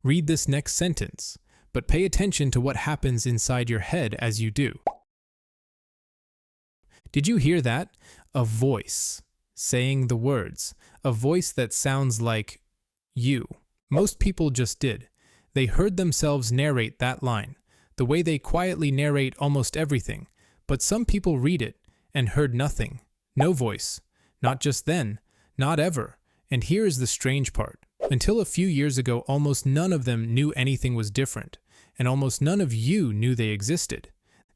Read this next sentence, but pay attention to what happens inside your head as you do. Did you hear that? A voice saying the words. A voice that sounds like you. Most people just did. They heard themselves narrate that line, the way they quietly narrate almost everything. But some people read it and heard nothing. No voice. Not just then. Not ever. And here is the strange part. Until a few years ago, almost none of them knew anything was different, and almost none of you knew they existed.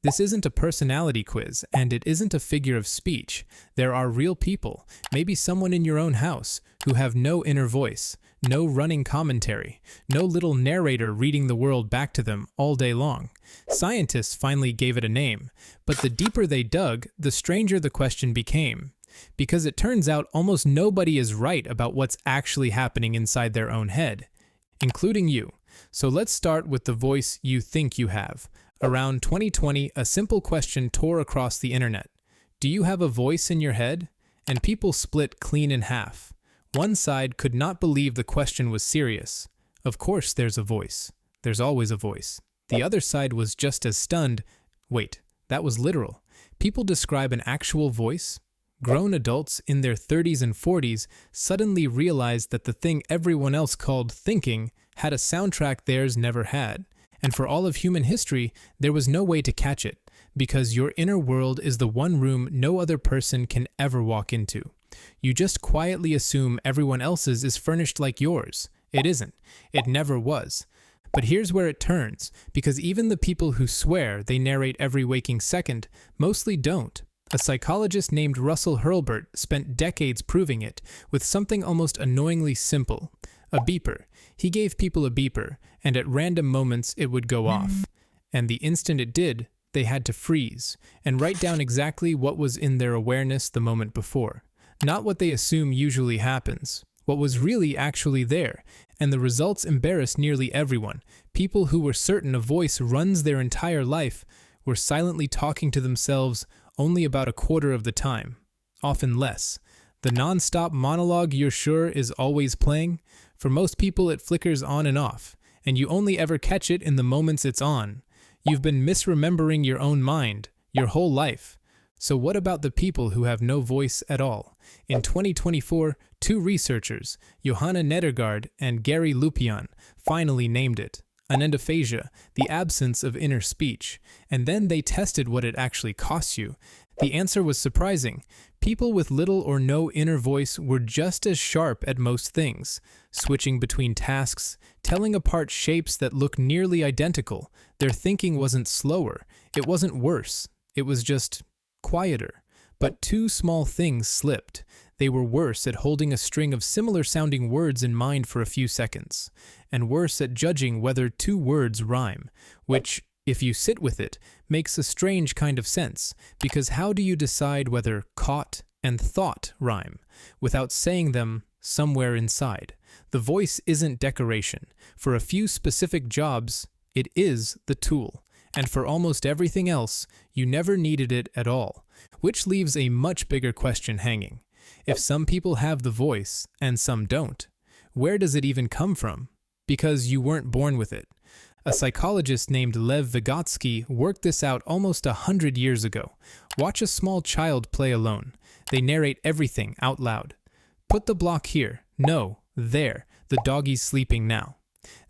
This isn't a personality quiz, and it isn't a figure of speech. There are real people, maybe someone in your own house, who have no inner voice, no running commentary, no little narrator reading the world back to them all day long. Scientists finally gave it a name, but the deeper they dug, the stranger the question became. Because it turns out almost nobody is right about what's actually happening inside their own head, including you. So let's start with the voice you think you have. Around 2020, a simple question tore across the internet. Do you have a voice in your head? And people split clean in half. One side could not believe the question was serious. Of course there's a voice. There's always a voice. The other side was just as stunned. Wait, that was literal. People describe an actual voice? Grown adults in their 30s and 40s suddenly realized that the thing everyone else called thinking had a soundtrack theirs never had. And for all of human history, there was no way to catch it, because your inner world is the one room no other person can ever walk into. You just quietly assume everyone else's is furnished like yours. It isn't. It never was. But here's where it turns, because even the people who swear they narrate every waking second mostly don't. A psychologist named Russell Hurlburt spent decades proving it with something almost annoyingly simple. A beeper. He gave people a beeper, and at random moments it would go off. And the instant it did, they had to freeze and write down exactly what was in their awareness the moment before. Not what they assume usually happens, what was really actually there. And the results embarrassed nearly everyone. People who were certain a voice runs their entire life were silently talking to themselves only about a quarter of the time, often less. The non-stop monologue you're sure is always playing, for most people it flickers on and off, and you only ever catch it in the moments it's on. You've been misremembering your own mind, your whole life. So what about the people who have no voice at all? In 2024, two researchers, Johanna Nedergaard and Gary Lupian, finally named it Anendophasia, the absence of inner speech, and then they tested what it actually costs you. The answer was surprising. People with little or no inner voice were just as sharp at most things, switching between tasks, telling apart shapes that look nearly identical. Their thinking wasn't slower, it wasn't worse, it was just quieter. But two small things slipped. They were worse at holding a string of similar-sounding words in mind for a few seconds, and worse at judging whether two words rhyme, which, if you sit with it, makes a strange kind of sense, because how do you decide whether caught and thought rhyme, without saying them somewhere inside? The voice isn't decoration. For a few specific jobs, it is the tool, and for almost everything else, you never needed it at all, which leaves a much bigger question hanging. If some people have the voice, and some don't, where does it even come from? Because you weren't born with it. A psychologist named Lev Vygotsky worked this out almost 100 years ago. Watch a small child play alone. They narrate everything out loud. Put the block here. No, there. The doggy's sleeping now.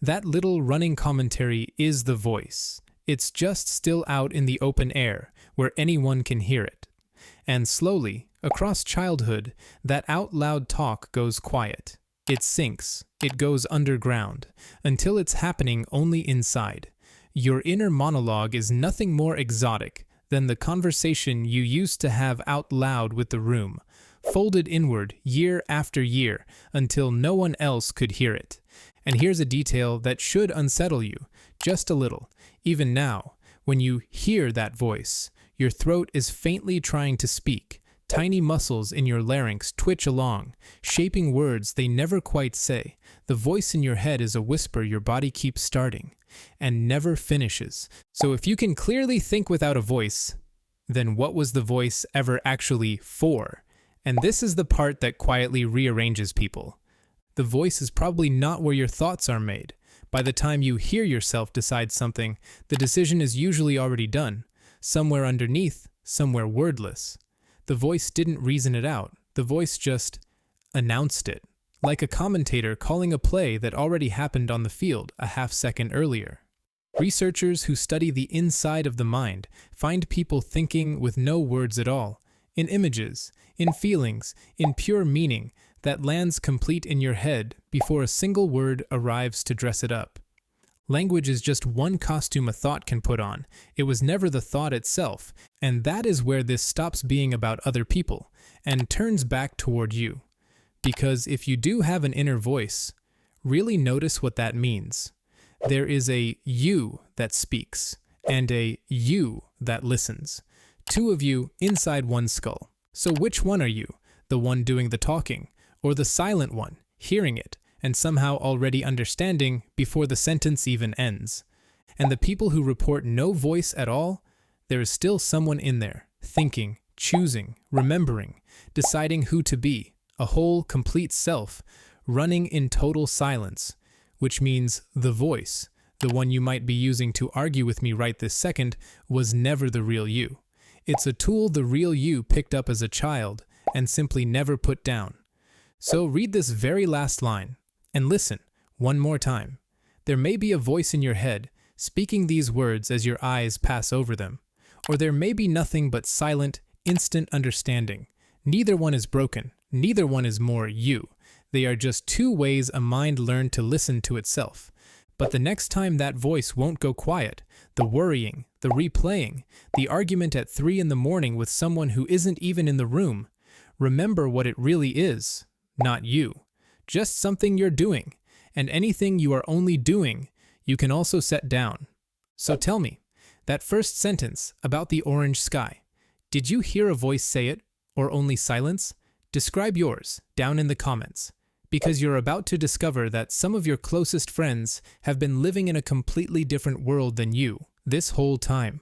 That little running commentary is the voice. It's just still out in the open air, where anyone can hear it. And slowly, across childhood, that out-loud talk goes quiet. It sinks, it goes underground, until it's happening only inside. Your inner monologue is nothing more exotic than the conversation you used to have out loud with the room, folded inward year after year until no one else could hear it. And here's a detail that should unsettle you, just a little. Even now, when you hear that voice, your throat is faintly trying to speak. Tiny muscles in your larynx twitch along, shaping words they never quite say. The voice in your head is a whisper your body keeps starting and never finishes. So if you can clearly think without a voice, then what was the voice ever actually for? And this is the part that quietly rearranges people. The voice is probably not where your thoughts are made, By the time you hear yourself decide something, the decision is usually already done, somewhere underneath, somewhere wordless. The voice didn't reason it out, the voice just announced it, like a commentator calling a play that already happened on the field a half-second earlier. Researchers who study the inside of the mind find people thinking with no words at all, in images, in feelings, in pure meaning that lands complete in your head before a single word arrives to dress it up. Language is just one costume a thought can put on. It was never the thought itself, and that is where this stops being about other people and turns back toward you. Because if you do have an inner voice, really notice what that means. There is a you that speaks and a you that listens. Two of you inside one skull. So which one are you? The one doing the talking, or the silent one, hearing it, and somehow already understanding before the sentence even ends? And the people who report no voice at all, there is still someone in there, thinking, choosing, remembering, deciding who to be, a whole, complete self, running in total silence, which means the voice, the one you might be using to argue with me right this second, was never the real you. It's a tool the real you picked up as a child and simply never put down. So read this very last line and listen one more time. There may be a voice in your head speaking these words as your eyes pass over them, or there may be nothing but silent, instant understanding. Neither one is broken, neither one is more you. They are just two ways a mind learned to listen to itself. But the next time that voice won't go quiet, the worrying, the replaying, the argument at 3 a.m. with someone who isn't even in the room, remember what it really is, not you. Just something you're doing, and anything you are only doing, you can also set down. So tell me, that first sentence about the orange sky, did you hear a voice say it, or only silence? Describe yours down in the comments, because you're about to discover that some of your closest friends have been living in a completely different world than you this whole time.